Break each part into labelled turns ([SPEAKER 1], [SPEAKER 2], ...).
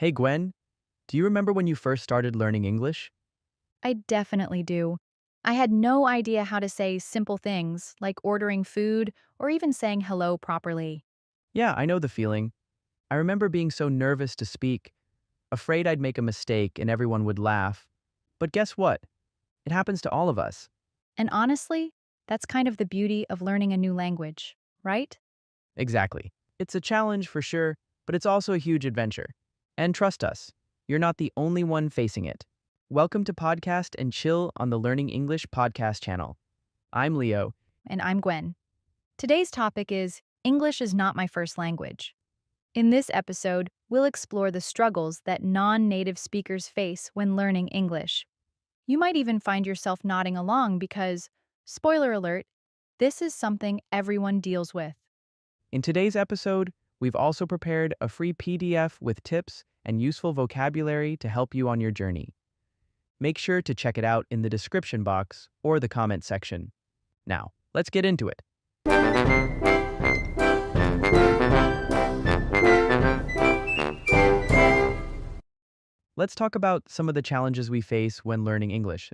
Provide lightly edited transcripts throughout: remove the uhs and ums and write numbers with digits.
[SPEAKER 1] Hey Gwen, do you remember when you first started learning English?
[SPEAKER 2] I definitely do. I had no idea how to say simple things like ordering food or even saying hello properly.
[SPEAKER 1] Yeah, I know the feeling. I remember being so nervous to speak, afraid I'd make a mistake and everyone would laugh. But guess what? It happens to all of us.
[SPEAKER 2] And honestly, that's kind of the beauty of learning a new language, right?
[SPEAKER 1] Exactly. It's a challenge for sure, but it's also a huge adventure. And trust us, you're not the only one facing it. Welcome to Podcast and Chill on the Learning English podcast channel. I'm Leo.
[SPEAKER 2] And I'm Gwen. Today's topic is English is not my first language. In this episode, we'll explore the struggles that non native speakers face when learning English. You might even find yourself nodding along because, spoiler alert, this is something everyone deals with.
[SPEAKER 1] In today's episode, we've also prepared a free PDF with tips and useful vocabulary to help you on your journey. Make sure to check it out in the description box or the comment section. Now, let's get into it. Let's talk about some of the challenges we face when learning English.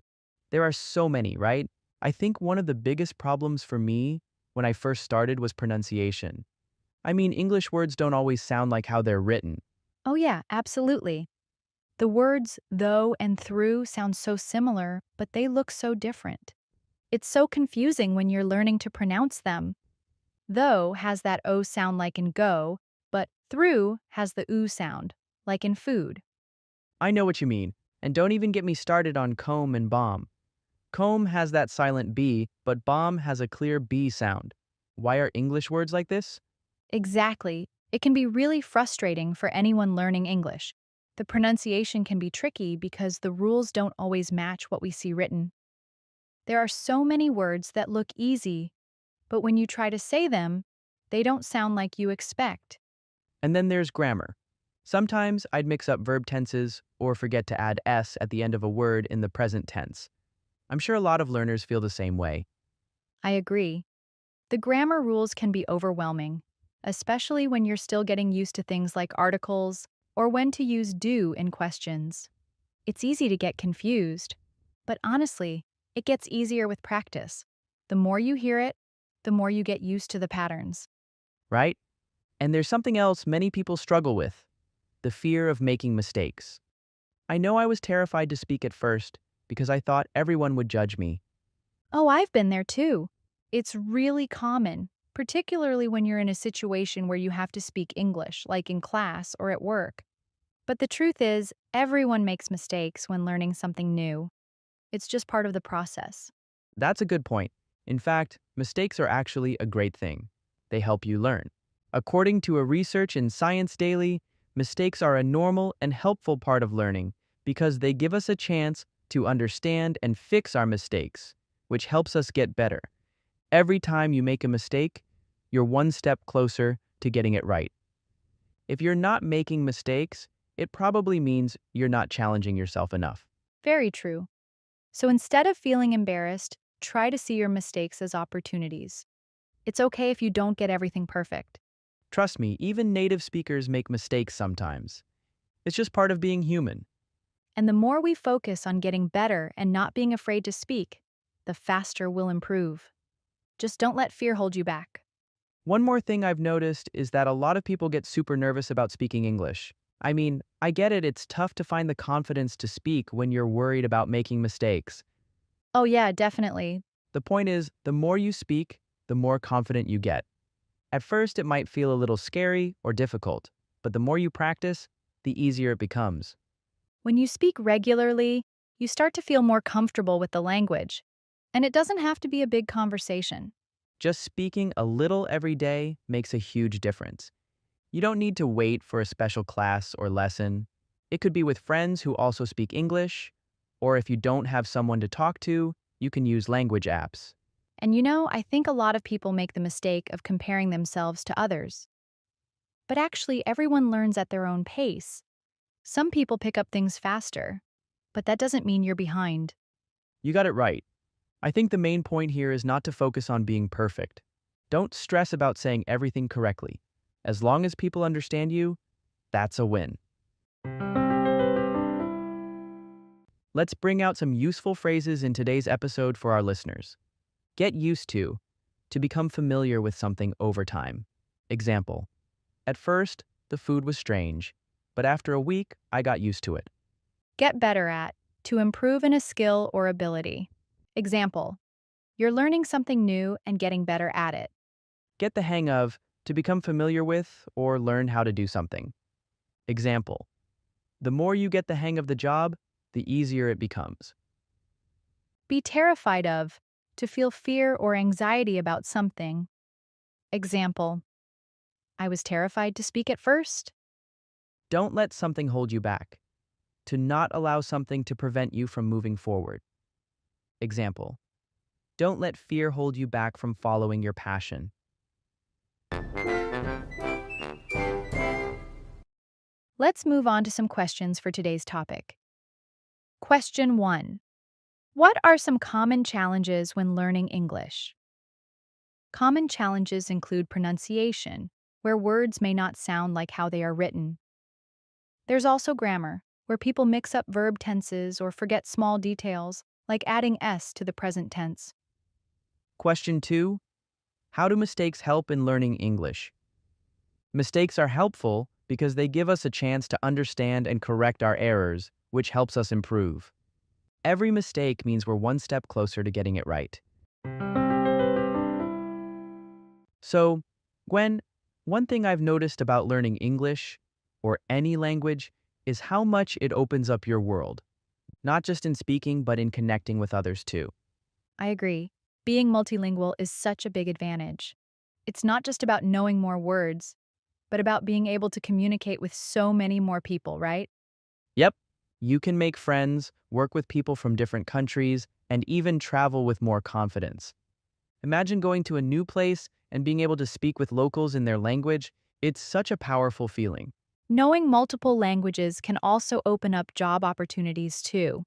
[SPEAKER 1] There are so many, right? I think one of the biggest problems for me when I first started was pronunciation. I mean, English words don't always sound like how they're written.
[SPEAKER 2] Oh, yeah, absolutely. The words though and through sound so similar, but they look so different. It's so confusing when you're learning to pronounce them. Though has that O sound like in go, but through has the oo sound, like in food.
[SPEAKER 1] I know what you mean, and don't even get me started on comb and bomb. Comb has that silent B, but bomb has a clear B sound. Why are English words like this?
[SPEAKER 2] Exactly. It can be really frustrating for anyone learning English. The pronunciation can be tricky because the rules don't always match what we see written. There are so many words that look easy, but when you try to say them, they don't sound like you expect.
[SPEAKER 1] And then there's grammar. Sometimes I'd mix up verb tenses or forget to add s at the end of a word in the present tense. I'm sure a lot of learners feel the same way.
[SPEAKER 2] I agree. The grammar rules can be overwhelming, especially when you're still getting used to things like articles or when to use do in questions. It's easy to get confused, but honestly, it gets easier with practice. The more you hear it, the more you get used to the patterns.
[SPEAKER 1] Right? And there's something else many people struggle with: the fear of making mistakes. I know I was terrified to speak at first because I thought everyone would judge me.
[SPEAKER 2] Oh, I've been there too. It's really common, particularly when you're in a situation where you have to speak English, like in class or at work. But the truth is, everyone makes mistakes when learning something new. It's just part of the process.
[SPEAKER 1] That's a good point. In fact, mistakes are actually a great thing. They help you learn. According to a research in Science Daily, mistakes are a normal and helpful part of learning because they give us a chance to understand and fix our mistakes, which helps us get better. Every time you make a mistake, you're one step closer to getting it right. If you're not making mistakes, it probably means you're not challenging yourself enough.
[SPEAKER 2] Very true. So instead of feeling embarrassed, try to see your mistakes as opportunities. It's okay if you don't get everything perfect.
[SPEAKER 1] Trust me, even native speakers make mistakes sometimes. It's just part of being human.
[SPEAKER 2] And the more we focus on getting better and not being afraid to speak, the faster we'll improve. Just don't let fear hold you back.
[SPEAKER 1] One more thing I've noticed is that a lot of people get super nervous about speaking English. I mean, I get it, it's tough to find the confidence to speak when you're worried about making mistakes.
[SPEAKER 2] Oh, yeah, definitely.
[SPEAKER 1] The point is, the more you speak, the more confident you get. At first, it might feel a little scary or difficult, but the more you practice, the easier it becomes.
[SPEAKER 2] When you speak regularly, you start to feel more comfortable with the language. And it doesn't have to be a big conversation.
[SPEAKER 1] Just speaking a little every day makes a huge difference. You don't need to wait for a special class or lesson. It could be with friends who also speak English, or if you don't have someone to talk to, you can use language apps.
[SPEAKER 2] And I think a lot of people make the mistake of comparing themselves to others. But actually, everyone learns at their own pace. Some people pick up things faster, but that doesn't mean you're behind.
[SPEAKER 1] You got it right. I think the main point here is not to focus on being perfect. Don't stress about saying everything correctly. As long as people understand you, that's a win. Let's bring out some useful phrases in today's episode for our listeners. Get used to become familiar with something over time. Example, at first, the food was strange, but after a week, I got used to it.
[SPEAKER 2] Get better at, to improve in a skill or ability. Example, you're learning something new and getting better at it.
[SPEAKER 1] Get the hang of, to become familiar with or learn how to do something. Example, the more you get the hang of the job, the easier it becomes.
[SPEAKER 2] Be terrified of, to feel fear or anxiety about something. Example, I was terrified to speak at first.
[SPEAKER 1] Don't let something hold you back. To not allow something to prevent you from moving forward. Example, don't let fear hold you back from following your passion.
[SPEAKER 2] Let's move on to some questions for today's topic. Question 1. What are some common challenges when learning English? Common challenges include pronunciation, where words may not sound like how they are written. There's also grammar, where people mix up verb tenses or forget small details, like adding s to the present tense.
[SPEAKER 1] Question 2. How do mistakes help in learning English? Mistakes are helpful because they give us a chance to understand and correct our errors, which helps us improve. Every mistake means we're one step closer to getting it right. So, Gwen, one thing I've noticed about learning English, or any language, is how much it opens up your world, not just in speaking, but in connecting with others too.
[SPEAKER 2] I agree. Being multilingual is such a big advantage. It's not just about knowing more words, but about being able to communicate with so many more people, right?
[SPEAKER 1] Yep, you can make friends, work with people from different countries, and even travel with more confidence. Imagine going to a new place and being able to speak with locals in their language. It's such a powerful feeling.
[SPEAKER 2] Knowing multiple languages can also open up job opportunities too.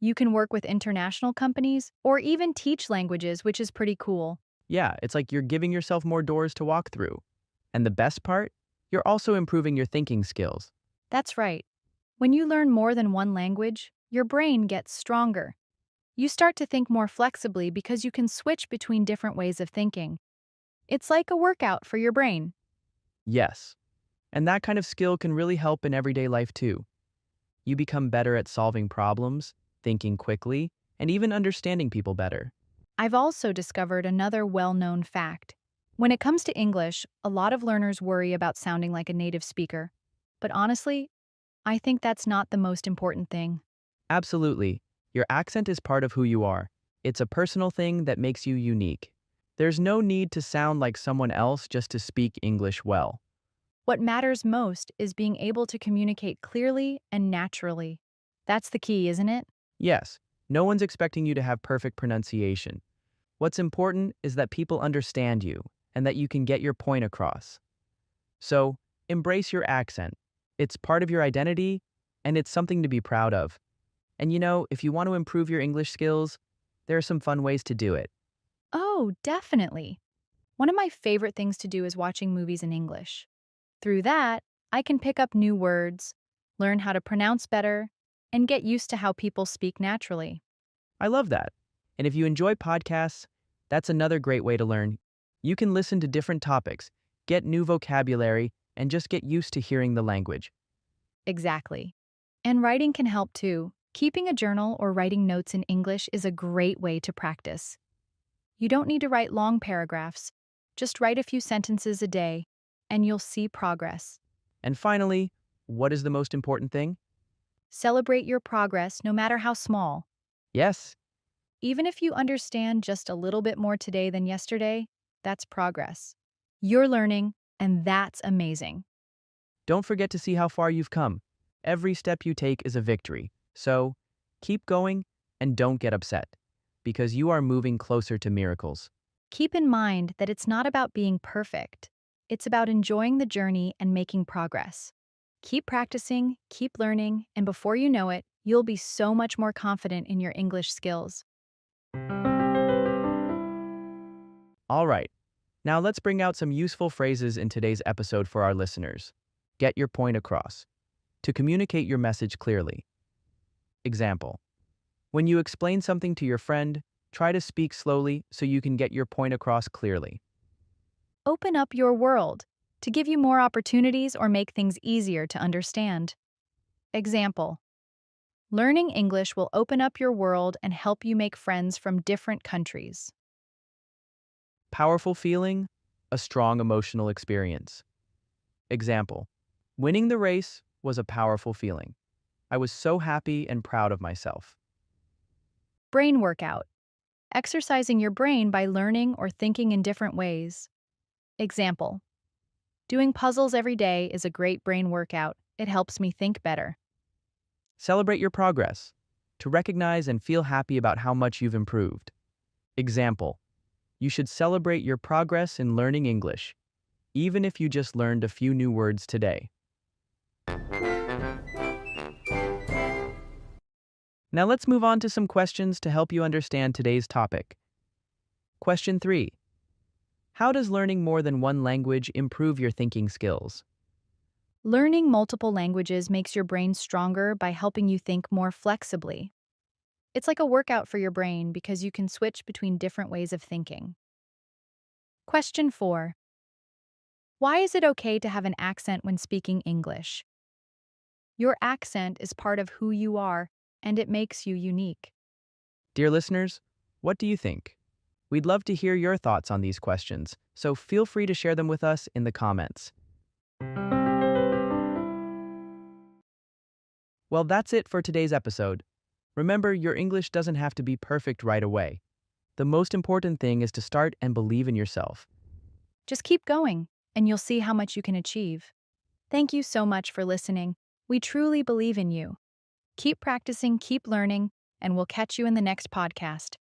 [SPEAKER 2] You can work with international companies or even teach languages, which is pretty cool.
[SPEAKER 1] Yeah, it's like you're giving yourself more doors to walk through. And the best part? You're also improving your thinking skills.
[SPEAKER 2] That's right. When you learn more than one language, your brain gets stronger. You start to think more flexibly because you can switch between different ways of thinking. It's like a workout for your brain.
[SPEAKER 1] Yes. And that kind of skill can really help in everyday life too. You become better at solving problems, thinking quickly, and even understanding people better.
[SPEAKER 2] I've also discovered another well-known fact. When it comes to English, a lot of learners worry about sounding like a native speaker. But honestly, I think that's not the most important thing.
[SPEAKER 1] Absolutely. Your accent is part of who you are. It's a personal thing that makes you unique. There's no need to sound like someone else just to speak English well.
[SPEAKER 2] What matters most is being able to communicate clearly and naturally. That's the key, isn't it?
[SPEAKER 1] Yes, no one's expecting you to have perfect pronunciation. What's important is that people understand you and that you can get your point across. So, embrace your accent. It's part of your identity and it's something to be proud of. And if you want to improve your English skills, there are some fun ways to do it.
[SPEAKER 2] Oh, definitely. One of my favorite things to do is watching movies in English. Through that, I can pick up new words, learn how to pronounce better, and get used to how people speak naturally.
[SPEAKER 1] I love that. And if you enjoy podcasts, that's another great way to learn. You can listen to different topics, get new vocabulary, and just get used to hearing the language.
[SPEAKER 2] Exactly. And writing can help too. Keeping a journal or writing notes in English is a great way to practice. You don't need to write long paragraphs. Just write a few sentences a day, and you'll see progress.
[SPEAKER 1] And finally, what is the most important thing?
[SPEAKER 2] Celebrate your progress no matter how small.
[SPEAKER 1] Yes,
[SPEAKER 2] Even if you understand just a little bit more today than yesterday, that's progress. You're learning, and that's amazing.
[SPEAKER 1] don't forget to see how far you've come. Every step you take is a victory. So, keep going and don't get upset, because you are moving closer to miracles.
[SPEAKER 2] Keep in mind that it's not about being perfect. It's about enjoying the journey and making progress. Keep practicing, keep learning, and before you know it, you'll be so much more confident in your English skills.
[SPEAKER 1] All right, now let's bring out some useful phrases in today's episode for our listeners. Get your point across. to communicate your message clearly. Example: when you explain something to your friend, try to speak slowly so you can get your point across clearly.
[SPEAKER 2] Open up your world to give you more opportunities or make things easier to understand. Example: learning English will open up your world and help you make friends from different countries.
[SPEAKER 1] Powerful feeling, a strong emotional experience. Example: winning the race was a powerful feeling. I was so happy and proud of myself.
[SPEAKER 2] Brain workout: exercising your brain by learning or thinking in different ways. Example: doing puzzles every day is a great brain workout. It helps me think better.
[SPEAKER 1] Celebrate your progress, to recognize and feel happy about how much you've improved. Example: you should celebrate your progress in learning English, even if you just learned a few new words today. Now let's move on to some questions to help you understand today's topic. Question 3. How does learning more than one language improve your thinking skills?
[SPEAKER 2] Learning multiple languages makes your brain stronger by helping you think more flexibly. It's like a workout for your brain because you can switch between different ways of thinking. Question 4. Why is it okay to have an accent when speaking English? Your accent is part of who you are, and it makes you unique.
[SPEAKER 1] Dear listeners, what do you think? We'd love to hear your thoughts on these questions, so feel free to share them with us in the comments. Well, that's it for today's episode. Remember, your English doesn't have to be perfect right away. The most important thing is to start and believe in yourself.
[SPEAKER 2] Just keep going, and you'll see how much you can achieve. Thank you so much for listening. We truly believe in you. Keep practicing, keep learning, and we'll catch you in the next podcast.